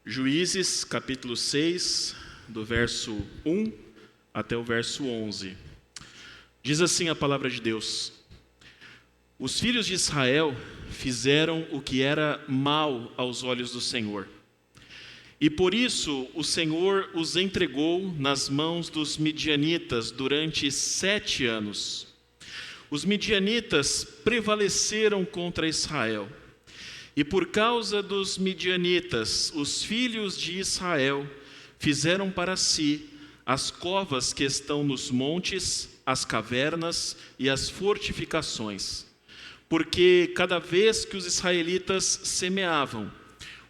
Juízes, capítulo 6, do verso 1 até o verso 11. Diz assim a palavra de Deus: Os filhos de Israel fizeram o que era mal aos olhos do Senhor. E por isso o Senhor os entregou nas mãos dos midianitas durante 7 anos. Os midianitas prevaleceram contra Israel. E por causa dos midianitas, os filhos de Israel fizeram para si as covas que estão nos montes, as cavernas e as fortificações. Porque cada vez que os israelitas semeavam,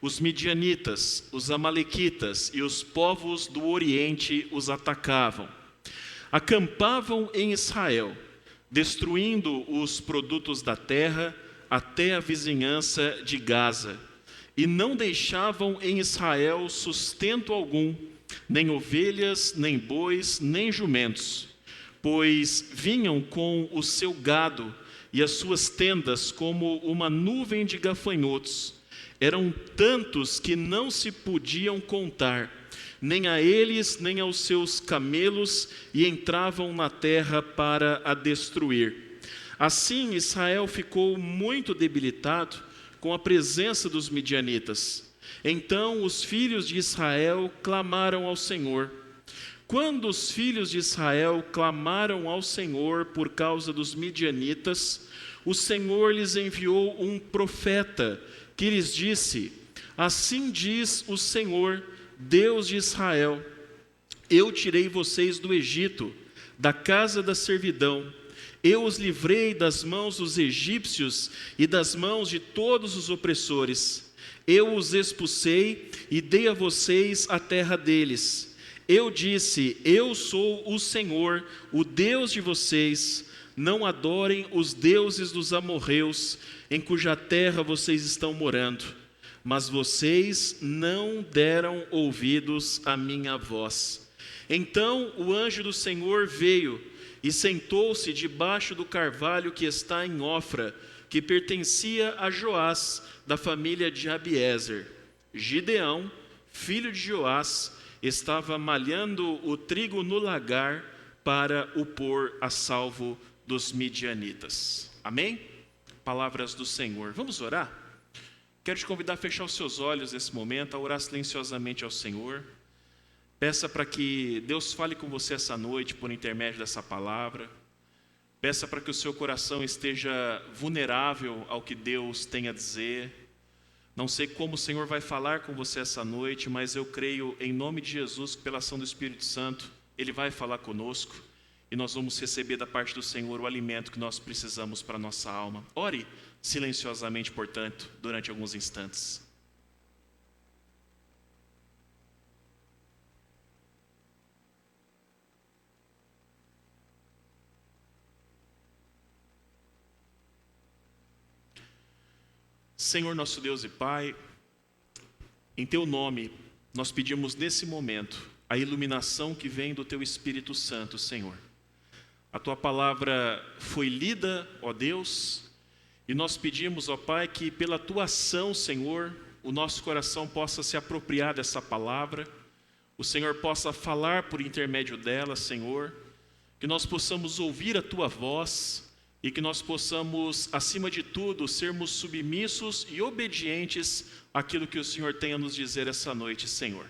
os midianitas, os amalequitas e os povos do Oriente os atacavam. Acampavam em Israel, destruindo os produtos da terra até a vizinhança de Gaza, e não deixavam em Israel sustento algum, nem ovelhas, nem bois, nem jumentos, pois vinham com o seu gado e as suas tendas como uma nuvem de gafanhotos. Eram tantos que não se podiam contar, nem a eles, nem aos seus camelos, e entravam na terra para a destruir. Assim, Israel ficou muito debilitado com a presença dos midianitas. Então, os filhos de Israel clamaram ao Senhor. Quando os filhos de Israel clamaram ao Senhor por causa dos midianitas, o Senhor lhes enviou um profeta que lhes disse: Assim diz o Senhor, Deus de Israel: Eu tirei vocês do Egito, da casa da servidão. Eu os livrei das mãos dos egípcios e das mãos de todos os opressores. Eu os expulsei e dei a vocês a terra deles. Eu disse: Eu sou o Senhor, o Deus de vocês. Não adorem os deuses dos amorreus, em cuja terra vocês estão morando. Mas vocês não deram ouvidos à minha voz. Então o anjo do Senhor veio e sentou-se debaixo do carvalho que está em Ofra, que pertencia a Joás, da família de Abiezer. Gideão, filho de Joás, estava malhando o trigo no lagar para o pôr a salvo dos midianitas. Amém? Palavras do Senhor. Vamos orar? Quero te convidar a fechar os seus olhos nesse momento, a orar silenciosamente ao Senhor. Peça para que Deus fale com você essa noite por intermédio dessa palavra. Peça para que o seu coração esteja vulnerável ao que Deus tem a dizer. Não sei como o Senhor vai falar com você essa noite, mas eu creio em nome de Jesus que pela ação do Espírito Santo Ele vai falar conosco e nós vamos receber da parte do Senhor o alimento que nós precisamos para a nossa alma. Ore silenciosamente, portanto, durante alguns instantes. Senhor nosso Deus e Pai, em Teu nome, nós pedimos nesse momento a iluminação que vem do Teu Espírito Santo, Senhor. A Tua palavra foi lida, ó Deus, e nós pedimos, ó Pai, que pela Tua ação, Senhor, o nosso coração possa se apropriar dessa palavra, o Senhor possa falar por intermédio dela, Senhor, que nós possamos ouvir a Tua voz, e que nós possamos, acima de tudo, sermos submissos e obedientes àquilo que o Senhor tem a nos dizer essa noite, Senhor.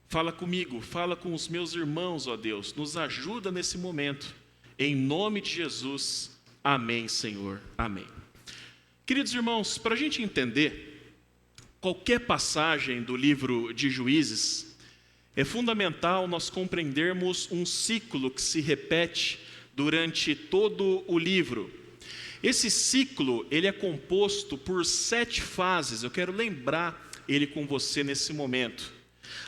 Fala comigo, fala com os meus irmãos, ó Deus, nos ajuda nesse momento. Em nome de Jesus, amém, Senhor, amém. Queridos irmãos, para a gente entender qualquer passagem do livro de Juízes, é fundamental nós compreendermos um ciclo que se repete durante todo o livro. Esse ciclo, ele é composto por 7 fases. Eu quero lembrar ele com você nesse momento.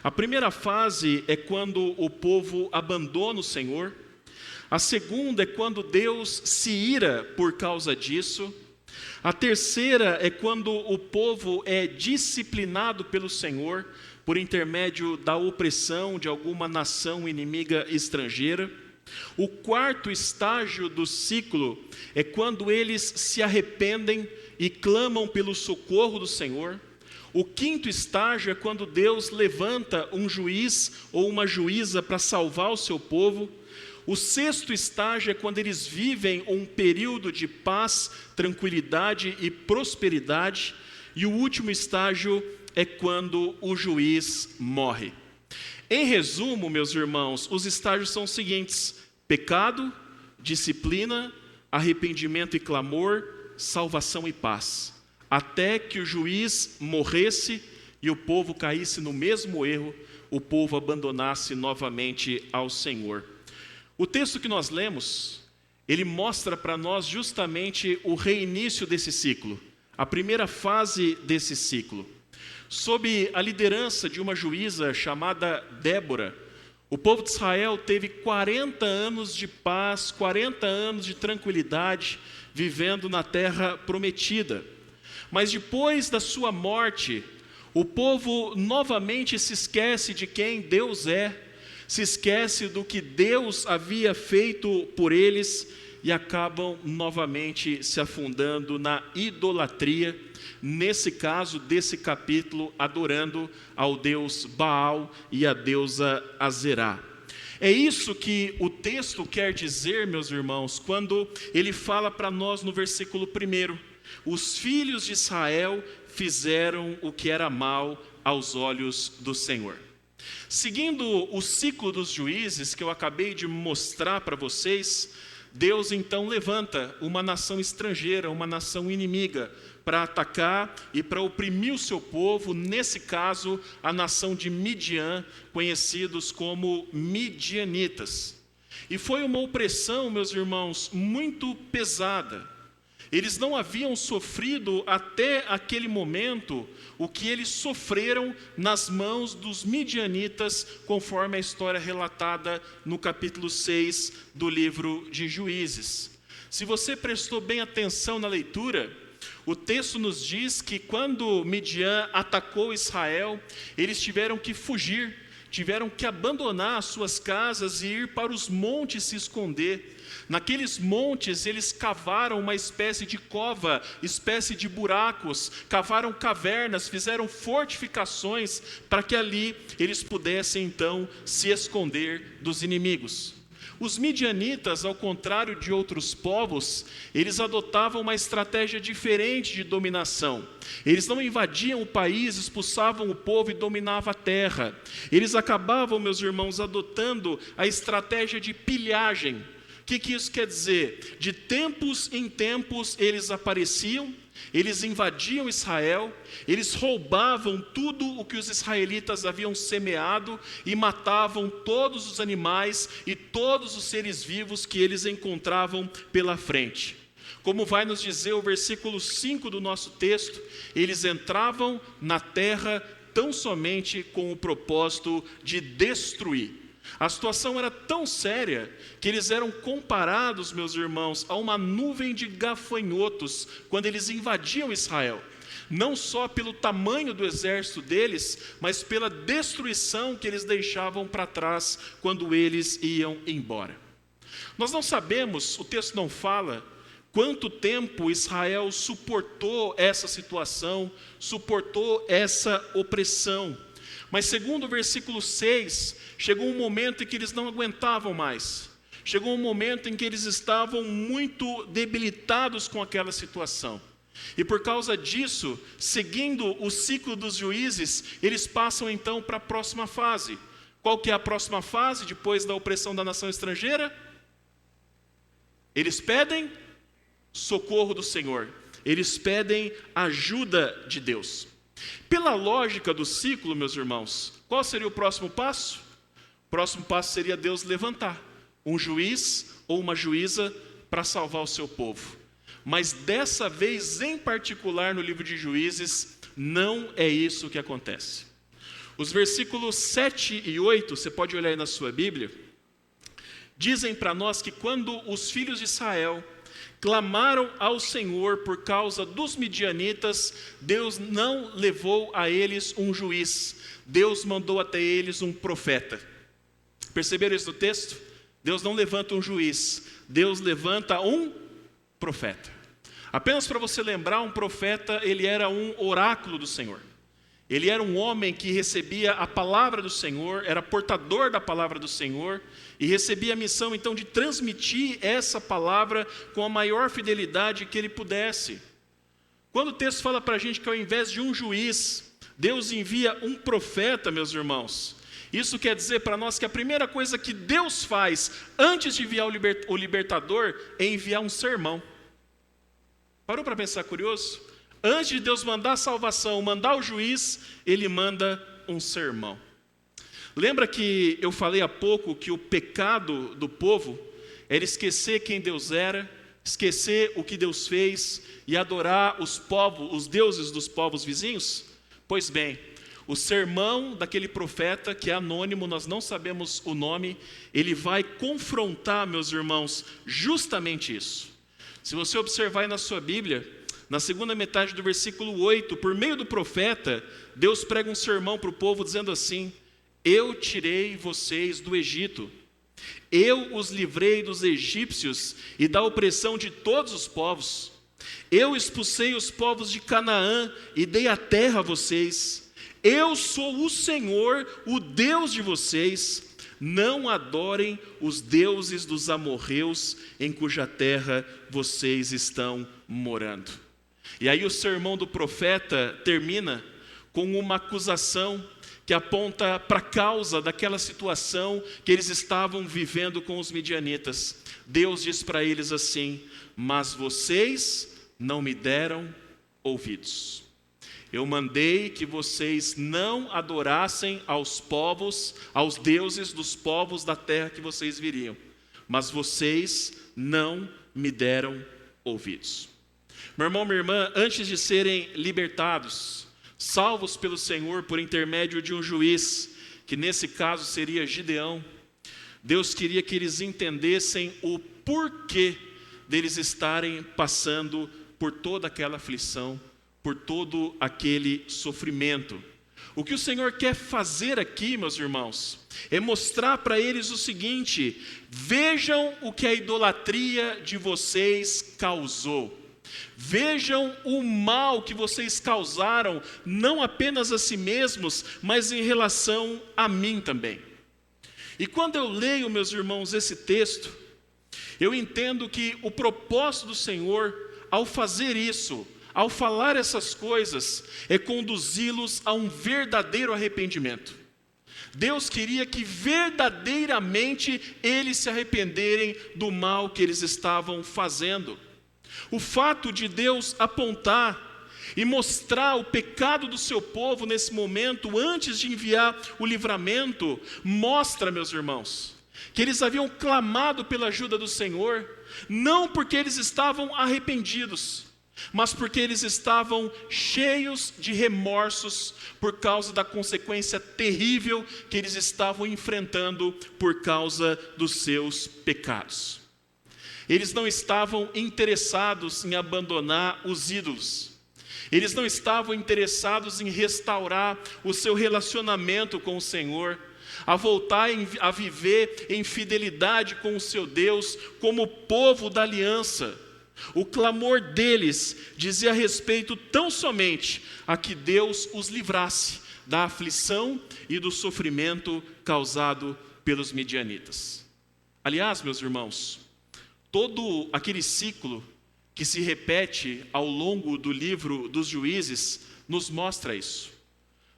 A primeira fase é quando o povo abandona o Senhor. A segunda é quando Deus se ira por causa disso. A terceira é quando o povo é disciplinado pelo Senhor por intermédio da opressão de alguma nação inimiga estrangeira. O quarto estágio do ciclo é quando eles se arrependem e clamam pelo socorro do Senhor. O quinto estágio é quando Deus levanta um juiz ou uma juíza para salvar o seu povo. O sexto estágio é quando eles vivem um período de paz, tranquilidade e prosperidade. E o último estágio é quando o juiz morre. Em resumo, meus irmãos, os estágios são os seguintes: pecado, disciplina, arrependimento e clamor, salvação e paz. Até que o juiz morresse e o povo caísse no mesmo erro, o povo abandonasse novamente ao Senhor. O texto que nós lemos, ele mostra para nós justamente o reinício desse ciclo, a primeira fase desse ciclo. Sob a liderança de uma juíza chamada Débora, o povo de Israel teve 40 anos de paz, 40 anos de tranquilidade, vivendo na terra prometida. Mas depois da sua morte, o povo novamente se esquece de quem Deus é, se esquece do que Deus havia feito por eles e acabam novamente se afundando na idolatria, nesse caso desse capítulo, adorando ao deus Baal e a deusa Azerá. É isso que o texto quer dizer, meus irmãos, quando ele fala para nós no versículo 1: os filhos de Israel fizeram o que era mal aos olhos do Senhor. Seguindo o ciclo dos juízes que eu acabei de mostrar para vocês, Deus então levanta uma nação estrangeira, uma nação inimiga, para atacar e para oprimir o seu povo, nesse caso, a nação de Midian, conhecidos como midianitas. E foi uma opressão, meus irmãos, muito pesada. Eles não haviam sofrido até aquele momento o que eles sofreram nas mãos dos midianitas, conforme a história relatada no capítulo 6 do livro de Juízes. Se você prestou bem atenção na leitura, o texto nos diz que quando Midian atacou Israel, eles tiveram que fugir, tiveram que abandonar as suas casas e ir para os montes se esconder. Naqueles montes eles cavaram uma espécie de cova, espécie de buracos, cavaram cavernas, fizeram fortificações para que ali eles pudessem então se esconder dos inimigos. Os midianitas, ao contrário de outros povos, eles adotavam uma estratégia diferente de dominação. Eles não invadiam o país, expulsavam o povo e dominavam a terra. Eles acabavam, meus irmãos, adotando a estratégia de pilhagem. O que isso quer dizer? De tempos em tempos eles apareciam, eles invadiam Israel, eles roubavam tudo o que os israelitas haviam semeado e matavam todos os animais e todos os seres vivos que eles encontravam pela frente. Como vai nos dizer o versículo 5 do nosso texto, eles entravam na terra tão somente com o propósito de destruir. A situação era tão séria que eles eram comparados, meus irmãos, a uma nuvem de gafanhotos quando eles invadiam Israel. Não só pelo tamanho do exército deles, mas pela destruição que eles deixavam para trás quando eles iam embora. Nós não sabemos, o texto não fala, quanto tempo Israel suportou essa situação, suportou essa opressão. Mas segundo o versículo 6, chegou um momento em que eles não aguentavam mais. Chegou um momento em que eles estavam muito debilitados com aquela situação. E por causa disso, seguindo o ciclo dos juízes, eles passam então para a próxima fase. Qual que é a próxima fase depois da opressão da nação estrangeira? Eles pedem socorro do Senhor. Eles pedem ajuda de Deus. Pela lógica do ciclo, meus irmãos, qual seria o próximo passo? O próximo passo seria Deus levantar um juiz ou uma juíza para salvar o seu povo. Mas dessa vez, em particular no livro de Juízes, não é isso que acontece. Os versículos 7 e 8, você pode olhar aí na sua Bíblia, dizem para nós que quando os filhos de Israel clamaram ao Senhor por causa dos midianitas, Deus não levou a eles um juiz, Deus mandou até eles um profeta. Perceberam isso no texto? Deus não levanta um juiz, Deus levanta um profeta. Apenas para você lembrar, um profeta, ele era um oráculo do Senhor. Ele era um homem que recebia a palavra do Senhor, era portador da palavra do Senhor, e recebia a missão então de transmitir essa palavra com a maior fidelidade que ele pudesse. Quando o texto fala para a gente que ao invés de um juiz, Deus envia um profeta, meus irmãos, isso quer dizer para nós que a primeira coisa que Deus faz antes de enviar o libertador é enviar um sermão. Parou para pensar curioso? Antes de Deus mandar a salvação, mandar o juiz, ele manda um sermão. Lembra que eu falei há pouco que o pecado do povo era esquecer quem Deus era, esquecer o que Deus fez e adorar os deuses dos povos vizinhos? Pois bem, o sermão daquele profeta, que é anônimo, nós não sabemos o nome, ele vai confrontar, meus irmãos, justamente isso. Se você observar aí na sua Bíblia, na segunda metade do versículo 8, por meio do profeta, Deus prega um sermão para o povo dizendo assim: eu tirei vocês do Egito, eu os livrei dos egípcios e da opressão de todos os povos, eu expulsei os povos de Canaã e dei a terra a vocês, eu sou o Senhor, o Deus de vocês. Não adorem os deuses dos amorreus em cuja terra vocês estão morando. E aí o sermão do profeta termina com uma acusação que aponta para a causa daquela situação que eles estavam vivendo com os midianitas. Deus diz para eles assim: mas vocês não me deram ouvidos. Eu mandei que vocês não adorassem aos povos, aos deuses dos povos da terra que vocês viriam, mas vocês não me deram ouvidos. Meu irmão, minha irmã, antes de serem libertados, salvos pelo Senhor por intermédio de um juiz, que nesse caso seria Gideão, Deus queria que eles entendessem o porquê deles estarem passando por toda aquela aflição, por todo aquele sofrimento. O que o Senhor quer fazer aqui, meus irmãos, é mostrar para eles o seguinte: vejam o que a idolatria de vocês causou. Vejam o mal que vocês causaram, não apenas a si mesmos, mas em relação a mim também. E quando eu leio, meus irmãos, esse texto, eu entendo que o propósito do Senhor, ao fazer isso, ao falar essas coisas, é conduzi-los a um verdadeiro arrependimento. Deus queria que verdadeiramente eles se arrependerem do mal que eles estavam fazendo. O fato de Deus apontar e mostrar o pecado do seu povo nesse momento, antes de enviar o livramento, mostra, meus irmãos, que eles haviam clamado pela ajuda do Senhor, não porque eles estavam arrependidos, mas porque eles estavam cheios de remorsos por causa da consequência terrível que eles estavam enfrentando por causa dos seus pecados. Eles não estavam interessados em abandonar os ídolos. Eles não estavam interessados em restaurar o seu relacionamento com o Senhor, a voltar a viver em fidelidade com o seu Deus, como povo da aliança. O clamor deles dizia respeito tão somente a que Deus os livrasse da aflição e do sofrimento causado pelos midianitas. Aliás, meus irmãos, todo aquele ciclo que se repete ao longo do livro dos Juízes nos mostra isso.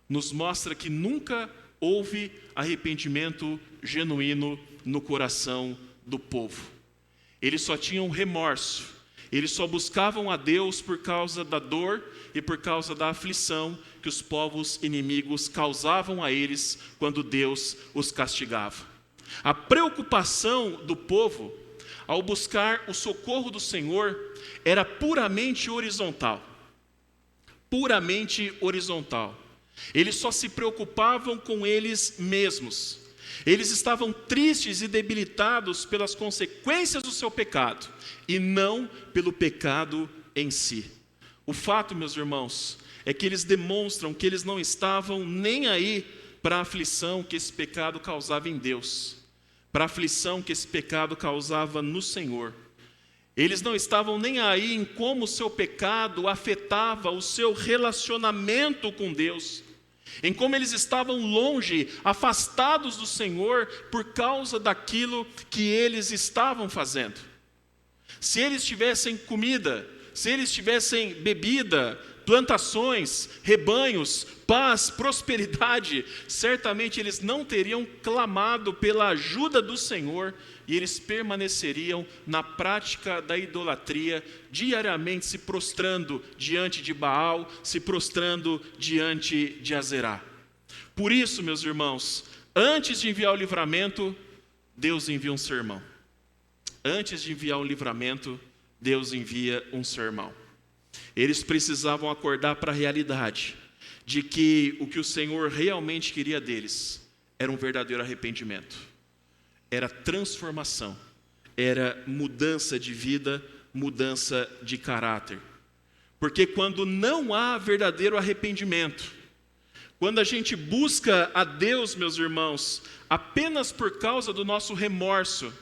Nos mostra que nunca houve arrependimento genuíno no coração do povo. Eles só tinham remorso. Eles só buscavam a Deus por causa da dor e por causa da aflição que os povos inimigos causavam a eles quando Deus os castigava. A preocupação do povo, ao buscar o socorro do Senhor, era puramente horizontal. Puramente horizontal. Eles só se preocupavam com eles mesmos. Eles estavam tristes e debilitados pelas consequências do seu pecado, e não pelo pecado em si. O fato, meus irmãos, é que eles demonstram que eles não estavam nem aí para a aflição que esse pecado causava em Deus, para a aflição que esse pecado causava no Senhor. Eles não estavam nem aí em como o seu pecado afetava o seu relacionamento com Deus. em como eles estavam longe, afastados do Senhor por causa daquilo que eles estavam fazendo. Se eles tivessem comida, se eles tivessem bebida, plantações, rebanhos, paz, prosperidade, certamente eles não teriam clamado pela ajuda do Senhor e eles permaneceriam na prática da idolatria, diariamente se prostrando diante de Baal, se prostrando diante de Azerá. Por isso, meus irmãos, antes de enviar o livramento, Deus envia um sermão. Antes de enviar um livramento, Deus envia um sermão. Eles precisavam acordar para a realidade de que o que o Senhor realmente queria deles era um verdadeiro arrependimento, era transformação, era mudança de vida, mudança de caráter. Porque quando não há verdadeiro arrependimento, quando a gente busca a Deus, meus irmãos, apenas por causa do nosso remorso,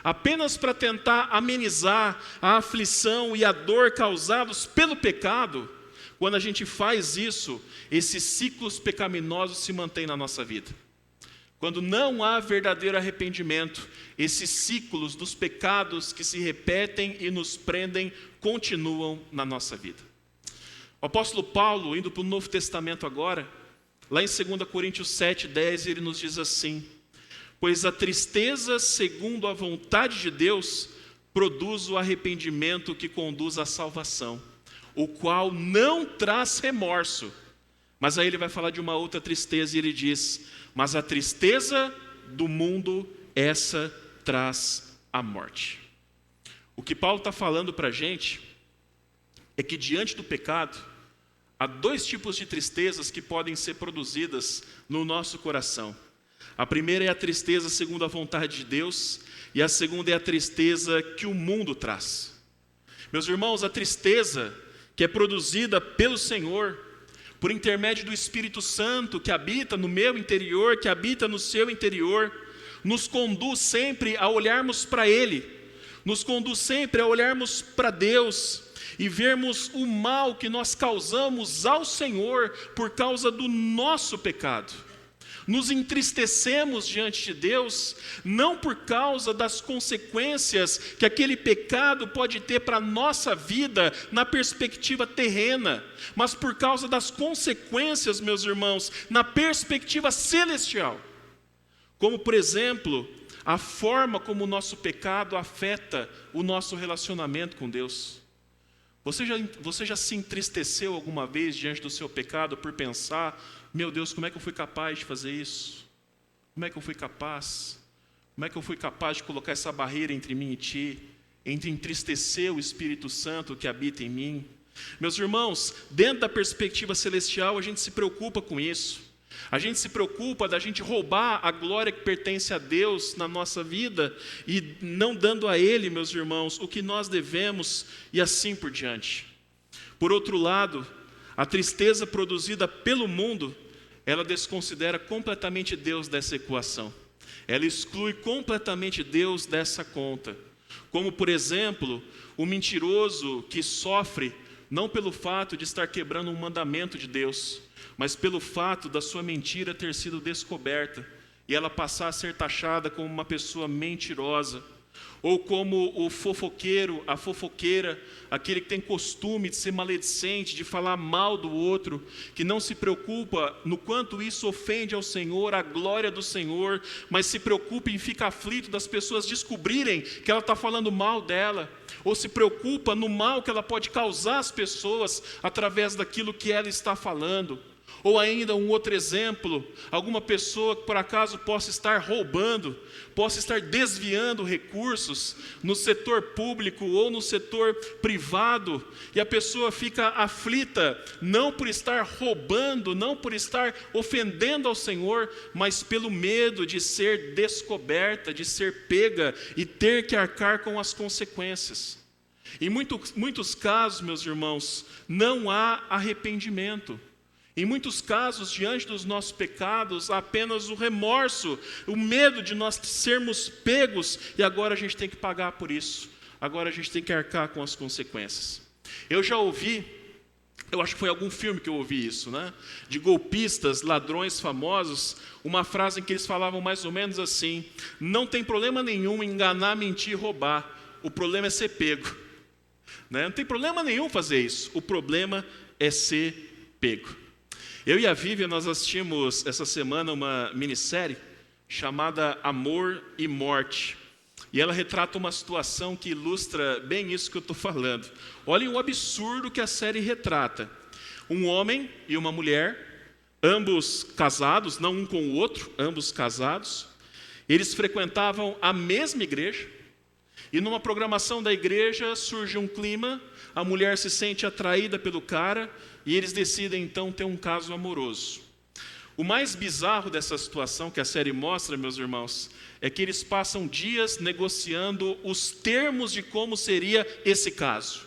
apenas para tentar amenizar a aflição e a dor causados pelo pecado, quando a gente faz isso, esses ciclos pecaminosos se mantêm na nossa vida. Quando não há verdadeiro arrependimento, esses ciclos dos pecados que se repetem e nos prendem continuam na nossa vida. O apóstolo Paulo, indo para o Novo Testamento agora, lá em 2 Coríntios 7:10, ele nos diz assim: pois a tristeza, segundo a vontade de Deus, produz o arrependimento que conduz à salvação, o qual não traz remorso. Mas aí ele vai falar de uma outra tristeza e ele diz: mas a tristeza do mundo, essa traz a morte. O que Paulo está falando para a gente é que diante do pecado, há dois tipos de tristezas que podem ser produzidas no nosso coração. A primeira é a tristeza segundo a vontade de Deus, e a segunda é a tristeza que o mundo traz. Meus irmãos, a tristeza que é produzida pelo Senhor, por intermédio do Espírito Santo que habita no meu interior, que habita no seu interior, nos conduz sempre a olharmos para Ele, nos conduz sempre a olharmos para Deus e vermos o mal que nós causamos ao Senhor por causa do nosso pecado. Nos entristecemos diante de Deus, não por causa das consequências que aquele pecado pode ter para a nossa vida na perspectiva terrena, mas por causa das consequências, meus irmãos, na perspectiva celestial. Como, por exemplo, a forma como o nosso pecado afeta o nosso relacionamento com Deus. Você já se entristeceu alguma vez diante do seu pecado por pensar: meu Deus, como é que eu fui capaz de fazer isso? Como é que eu fui capaz? Como é que eu fui capaz de colocar essa barreira entre mim e ti? Entre entristecer o Espírito Santo que habita em mim? Meus irmãos, dentro da perspectiva celestial, a gente se preocupa com isso. A gente se preocupa da gente roubar a glória que pertence a Deus na nossa vida e não dando a Ele, meus irmãos, o que nós devemos e assim por diante. Por outro lado, a tristeza produzida pelo mundo, ela desconsidera completamente Deus dessa equação. Ela exclui completamente Deus dessa conta. Como, por exemplo, o mentiroso que sofre não pelo fato de estar quebrando um mandamento de Deus, mas pelo fato da sua mentira ter sido descoberta e ela passar a ser taxada como uma pessoa mentirosa. Ou como o fofoqueiro, a fofoqueira, aquele que tem costume de ser maledicente, de falar mal do outro, que não se preocupa no quanto isso ofende ao Senhor, a glória do Senhor, mas se preocupa e fica aflito das pessoas descobrirem que ela está falando mal dela, ou se preocupa no mal que ela pode causar às pessoas através daquilo que ela está falando. Ou ainda um outro exemplo, alguma pessoa que por acaso possa estar roubando, possa estar desviando recursos no setor público ou no setor privado, e a pessoa fica aflita, não por estar roubando, não por estar ofendendo ao Senhor, mas pelo medo de ser descoberta, de ser pega e ter que arcar com as consequências. Em muitos casos, meus irmãos, não há arrependimento. Em muitos casos, diante dos nossos pecados, há apenas o remorso, o medo de nós sermos pegos, e agora a gente tem que pagar por isso. Agora a gente tem que arcar com as consequências. Eu já ouvi Eu acho que foi algum filme que eu ouvi isso, né? De golpistas, ladrões famosos, uma frase em que eles falavam mais ou menos assim: não tem problema nenhum em enganar, mentir e roubar, o problema é ser pego. Né? Não tem problema nenhum fazer isso, o problema é ser pego. Eu e a Vivian, nós assistimos essa semana uma minissérie chamada Amor e Morte. E ela retrata uma situação que ilustra bem isso que eu estou falando. Olhem o absurdo que a série retrata. Um homem e uma mulher, ambos casados, não um com o outro, ambos casados. Eles frequentavam a mesma igreja. E numa programação da igreja surge um clima, a mulher se sente atraída pelo cara e eles decidem então ter um caso amoroso. O mais bizarro dessa situação que a série mostra, meus irmãos, é que eles passam dias negociando os termos de como seria esse caso.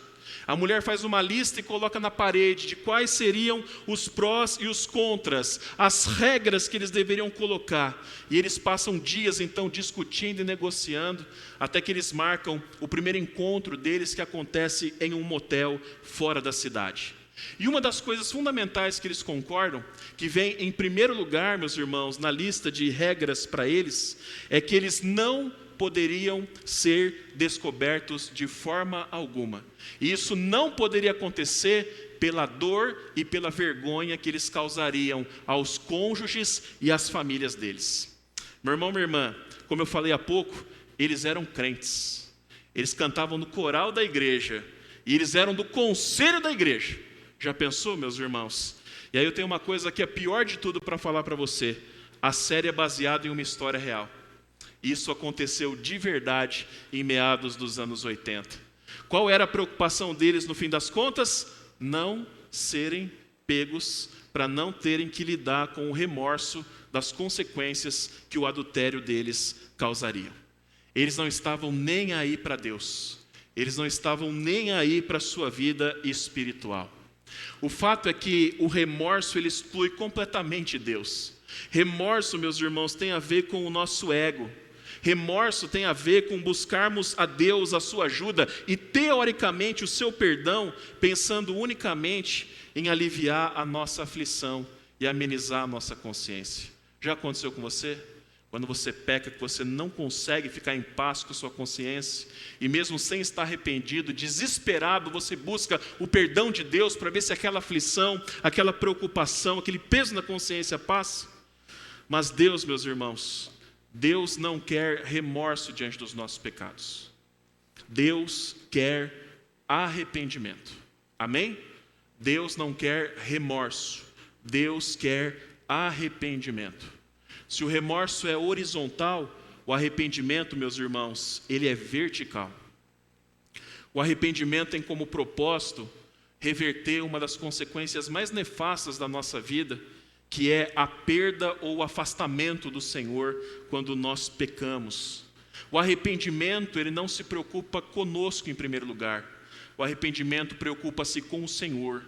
A mulher faz uma lista e coloca na parede de quais seriam os prós e os contras, as regras que eles deveriam colocar. E eles passam dias então discutindo e negociando, até que eles marcam o primeiro encontro deles, que acontece em um motel fora da cidade. E uma das coisas fundamentais que eles concordam, que vem em primeiro lugar, meus irmãos, na lista de regras para eles, é que eles não poderiam ser descobertos de forma alguma. E isso não poderia acontecer pela dor e pela vergonha que eles causariam aos cônjuges e às famílias deles. Meu irmão, minha irmã, como eu falei há pouco, eles eram crentes. Eles cantavam no coral da igreja e eles eram do conselho da igreja. Já pensou, meus irmãos? E aí eu tenho uma coisa que é pior de tudo para falar para você. A série é baseada em uma história real. Isso aconteceu de verdade em meados dos anos 80. Qual era a preocupação deles no fim das contas? Não serem pegos, para não terem que lidar com o remorso das consequências que o adultério deles causaria. Eles não estavam nem aí para Deus. Eles não estavam nem aí para a sua vida espiritual. O fato é que o remorso ele exclui completamente Deus. Remorso, meus irmãos, tem a ver com o nosso ego. Remorso tem a ver com buscarmos a Deus, a sua ajuda e teoricamente o seu perdão, pensando unicamente em aliviar a nossa aflição e amenizar a nossa consciência. Já aconteceu com você? Quando você peca, que você não consegue ficar em paz com a sua consciência, e mesmo sem estar arrependido, desesperado, você busca o perdão de Deus para ver se aquela aflição, aquela preocupação, aquele peso na consciência passa. Mas Deus, meus irmãos, Deus não quer remorso diante dos nossos pecados. Deus quer arrependimento. Amém? Deus não quer remorso. Deus quer arrependimento. Se o remorso é horizontal, o arrependimento, meus irmãos, ele é vertical. O arrependimento tem como propósito reverter uma das consequências mais nefastas da nossa vida, que é a perda ou o afastamento do Senhor quando nós pecamos. O arrependimento, ele não se preocupa conosco em primeiro lugar. O arrependimento preocupa-se com o Senhor.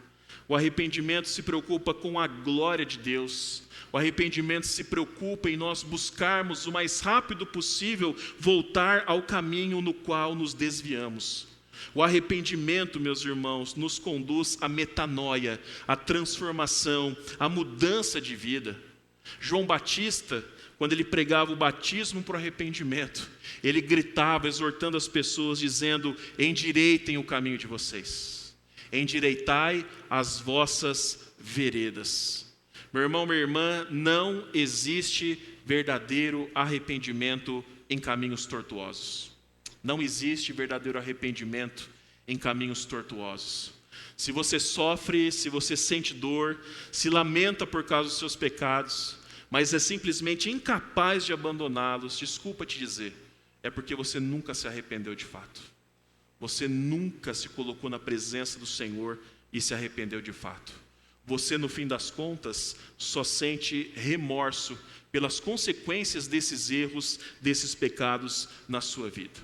O arrependimento se preocupa com a glória de Deus. O arrependimento se preocupa em nós buscarmos o mais rápido possível voltar ao caminho no qual nos desviamos. O arrependimento, meus irmãos, nos conduz à metanoia, à transformação, à mudança de vida. João Batista, quando ele pregava o batismo para o arrependimento, ele gritava, exortando as pessoas, dizendo: endireitem o caminho de vocês, endireitai as vossas veredas. Meu irmão, minha irmã, não existe verdadeiro arrependimento em caminhos tortuosos. Não existe verdadeiro arrependimento em caminhos tortuosos. Se você sofre, se você sente dor, se lamenta por causa dos seus pecados, mas é simplesmente incapaz de abandoná-los, desculpa te dizer, é porque você nunca se arrependeu de fato. Você nunca se colocou na presença do Senhor e se arrependeu de fato. Você, no fim das contas, só sente remorso pelas consequências desses erros, desses pecados na sua vida.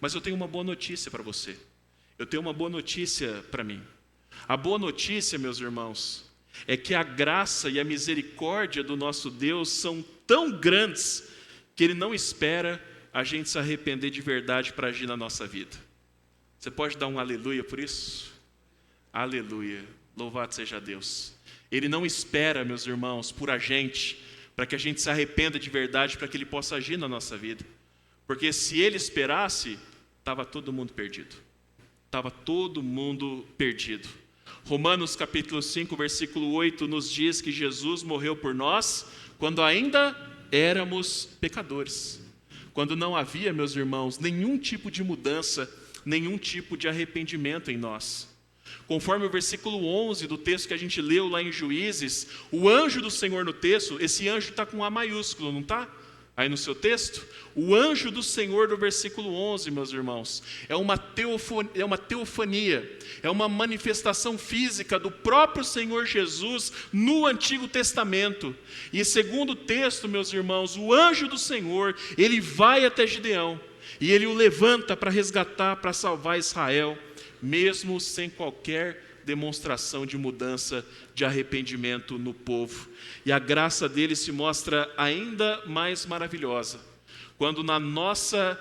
Mas eu tenho uma boa notícia para você. Eu tenho uma boa notícia para mim. A boa notícia, meus irmãos, é que a graça e a misericórdia do nosso Deus são tão grandes que Ele não espera a gente se arrepender de verdade para agir na nossa vida. Você pode dar um aleluia por isso? Aleluia. Louvado seja Deus. Ele não espera, meus irmãos, por a gente, para que a gente se arrependa de verdade, para que Ele possa agir na nossa vida. Porque se Ele esperasse, estava todo mundo perdido. Estava todo mundo perdido. Romanos capítulo 5, versículo 8, nos diz que Jesus morreu por nós quando ainda éramos pecadores. Quando não havia, meus irmãos, nenhum tipo de mudança, nenhum tipo de arrependimento em nós. Conforme o versículo 11 do texto que a gente leu lá em Juízes, o anjo do Senhor no texto, esse anjo está com A maiúsculo, não está? Aí no seu texto, o anjo do Senhor do versículo 11, meus irmãos, é uma teofania, é uma manifestação física do próprio Senhor Jesus no Antigo Testamento. E segundo o texto, meus irmãos, o anjo do Senhor, ele vai até Gideão, e ele o levanta para resgatar, para salvar Israel, mesmo sem qualquer demonstração de mudança, de arrependimento no povo. E a graça dele se mostra ainda mais maravilhosa, quando na nossa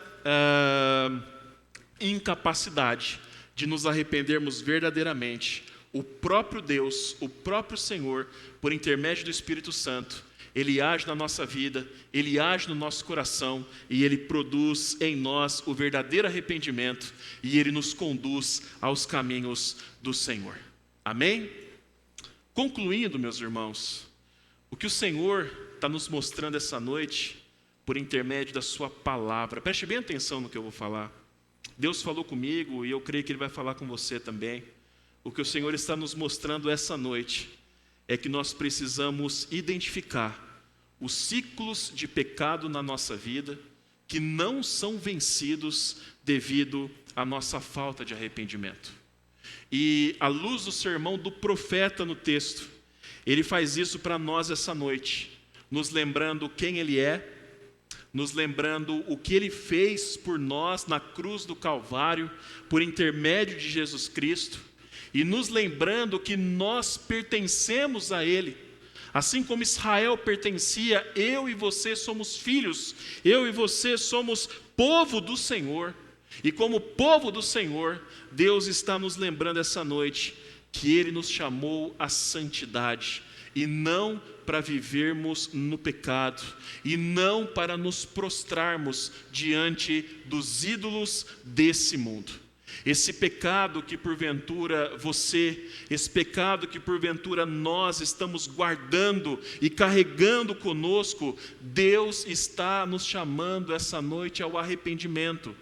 incapacidade de nos arrependermos verdadeiramente, o próprio Deus, o próprio Senhor, por intermédio do Espírito Santo, Ele age na nossa vida, Ele age no nosso coração e Ele produz em nós o verdadeiro arrependimento e Ele nos conduz aos caminhos do Senhor. Amém? Concluindo, meus irmãos, o que o Senhor está nos mostrando essa noite, por intermédio da sua palavra, preste bem atenção no que eu vou falar. Deus falou comigo e eu creio que Ele vai falar com você também. O que o Senhor está nos mostrando essa noite é que nós precisamos identificar os ciclos de pecado na nossa vida que não são vencidos devido à nossa falta de arrependimento. E à luz do sermão do profeta no texto, ele faz isso para nós essa noite, nos lembrando quem Ele é, nos lembrando o que Ele fez por nós na cruz do Calvário, por intermédio de Jesus Cristo, e nos lembrando que nós pertencemos a Ele. Assim como Israel pertencia, eu e você somos filhos, eu e você somos povo do Senhor. E como povo do Senhor, Deus está nos lembrando essa noite que Ele nos chamou à santidade, e não para vivermos no pecado, e não para nos prostrarmos diante dos ídolos desse mundo. Esse pecado que porventura você, esse pecado que porventura nós estamos guardando e carregando conosco, Deus está nos chamando essa noite ao arrependimento.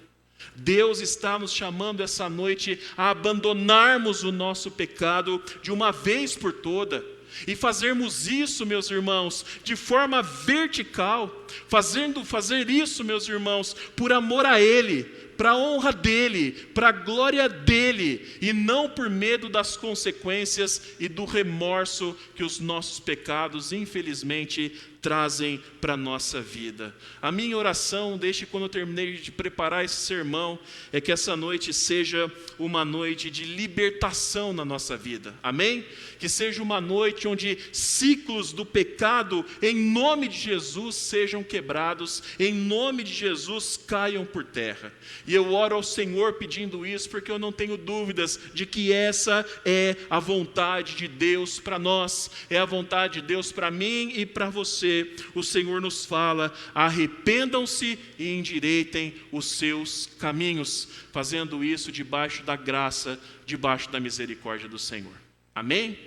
Deus está nos chamando essa noite a abandonarmos o nosso pecado de uma vez por toda. E fazermos isso, meus irmãos, de forma vertical, fazer isso, meus irmãos, por amor a Ele, para a honra dEle, para a glória dEle, e não por medo das consequências e do remorso que os nossos pecados, infelizmente, trazem para a nossa vida. A minha oração, desde quando eu terminei de preparar esse sermão, é que essa noite seja uma noite de libertação na nossa vida. Amém? Que seja uma noite onde ciclos do pecado, em nome de Jesus, sejam quebrados, em nome de Jesus, caiam por terra. E eu oro ao Senhor pedindo isso, porque eu não tenho dúvidas de que essa é a vontade de Deus para nós, é a vontade de Deus para mim e para você. O Senhor nos fala: arrependam-se e endireitem os seus caminhos, fazendo isso debaixo da graça, debaixo da misericórdia do Senhor. Amém?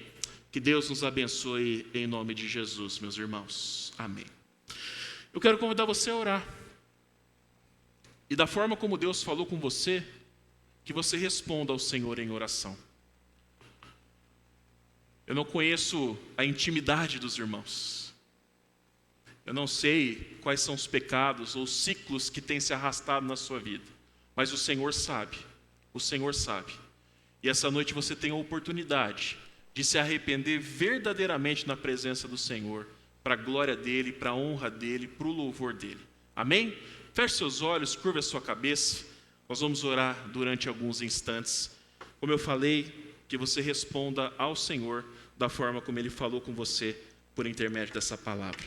Que Deus nos abençoe em nome de Jesus, meus irmãos. Amém. Eu quero convidar você a orar. E da forma como Deus falou com você, que você responda ao Senhor em oração. Eu não conheço a intimidade dos irmãos. Eu não sei quais são os pecados ou ciclos que têm se arrastado na sua vida. Mas o Senhor sabe. O Senhor sabe. E essa noite você tem a oportunidade de se arrepender verdadeiramente na presença do Senhor, para a glória dEle, para a honra dEle, para o louvor dEle. Amém? Feche seus olhos, curva a sua cabeça. Nós vamos orar durante alguns instantes. Como eu falei, que você responda ao Senhor da forma como Ele falou com você por intermédio dessa palavra.